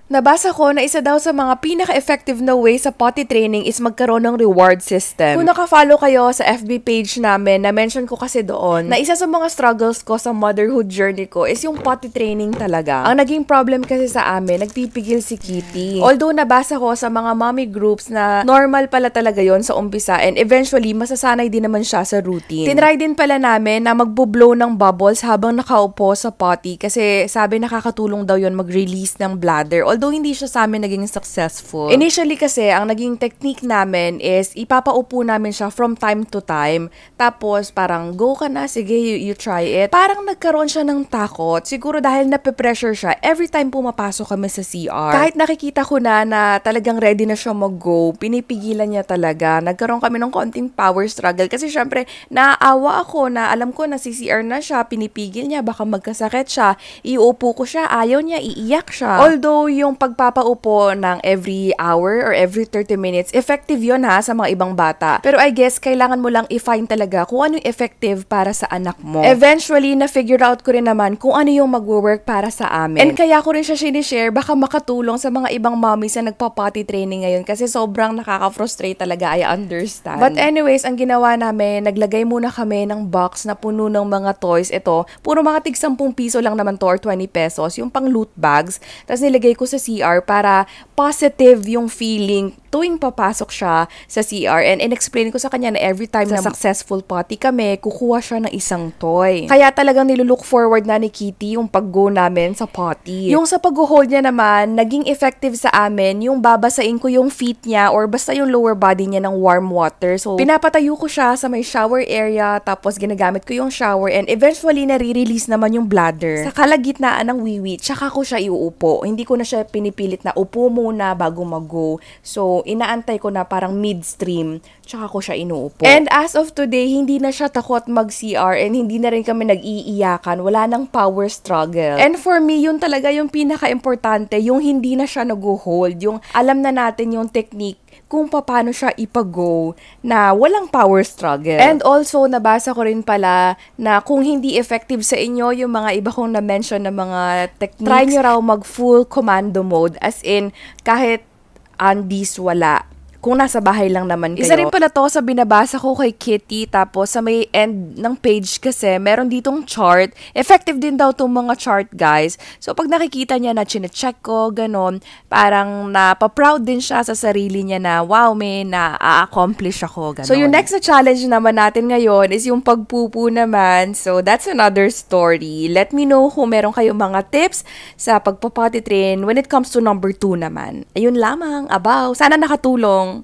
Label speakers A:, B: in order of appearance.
A: Nabasa ko na isa daw sa mga pinaka-effective na way sa potty training is magkaroon ng reward system. Kung naka-follow kayo sa FB page namin, na-mention ko kasi doon na isa sa mga struggles ko sa motherhood journey ko is yung potty training talaga. Ang naging problem kasi sa amin, nagpipigil si Kitty. Although nabasa ko sa mga mommy groups na normal pala talaga yon sa umpisa and eventually masasanay din naman siya sa routine. Tinry din pala namin na magbo-blow ng bubbles habang nakaupo sa potty kasi sabi nakakatulong daw yon mag-release ng bladder. Although hindi siya sa amin naging successful. Initially kasi, ang naging technique namin is ipapaupo namin siya from time to time. Tapos parang go ka na, sige, you try it. Parang nagkaroon siya ng takot. Siguro dahil nape-pressure siya every time pumapasok kami sa CR. Kahit nakikita ko na talagang ready na siya mag-go, pinipigilan niya talaga. Nagkaroon kami ng konting power struggle kasi syempre naaawa ako na alam ko na CCR na siya, pinipigil niya, baka magkasakit siya. Iuupo ko siya, ayaw niya, iiyak siya. Although yung pagpapaupo ng every hour or every 30 minutes, effective yun ha sa mga ibang bata. Pero I guess, kailangan mo lang i-find talaga kung ano yung effective para sa anak mo. Eventually, na-figure out ko rin naman kung ano yung mag-work para sa amin. And kaya ko rin siya sinishare, baka makatulong sa mga ibang mommies na nagpa-potty training ngayon kasi sobrang nakaka-frustrate talaga, I understand. But anyways, ang ginawa namin, naglagay muna kami ng box na puno ng mga toys. Ito, puro mga tig 10 piso lang naman to or 20 pesos, yung pang loot bags. Tapos nilagay ko sa CR para positive yung feeling tuwing papasok siya sa CR. And in-explain ko sa kanya na every time na successful potty kami, kukuha siya ng isang toy. Kaya talagang nilulook forward na ni Kitty yung pag-go namin sa potty. Yung sa pag-hold niya naman, naging effective sa amin yung babasain ko yung feet niya or basta yung lower body niya ng warm water. So, pinapatayo ko siya sa may shower area, tapos ginagamit ko yung shower and eventually nare-release naman yung bladder. Sa kalagitnaan ng wiwi, tsaka ko siya iuupo. Hindi ko na siya pinipilit na upo muna bago mag-go. So, inaantay ko na parang midstream, tsaka ko siya inuupo. And as of today, hindi na siya takot mag-CR and hindi na rin kami nag-iiyakan. Wala nang power struggle. And for me, yun talaga yung pinaka-importante, yung hindi na siya nag-hold. Yung alam na natin yung technique kung paano siya ipag-go na walang power struggle. And also, nabasa ko rin pala na kung hindi effective sa inyo yung mga iba kong na-mention na mga techniques, try nyo raw mag-full commando mode. As in, kahit undies wala. Kung nasa bahay lang naman kayo. Isa rin pala to sa binabasa ko kay Kitty, tapos sa may end ng page kasi, meron ditong chart. Effective din daw tong mga chart, guys. So, pag nakikita niya na chinecheck ko, ganon, parang napaproud din siya sa sarili niya na, wow, may na-accomplish ako, ganon. So, yung next na challenge naman natin ngayon is yung pagpupo naman. So, that's another story. Let me know kung meron kayong mga tips sa pagpapotty train when it comes to number 2 naman. Ayun lamang, abaw. Sana nakatulong.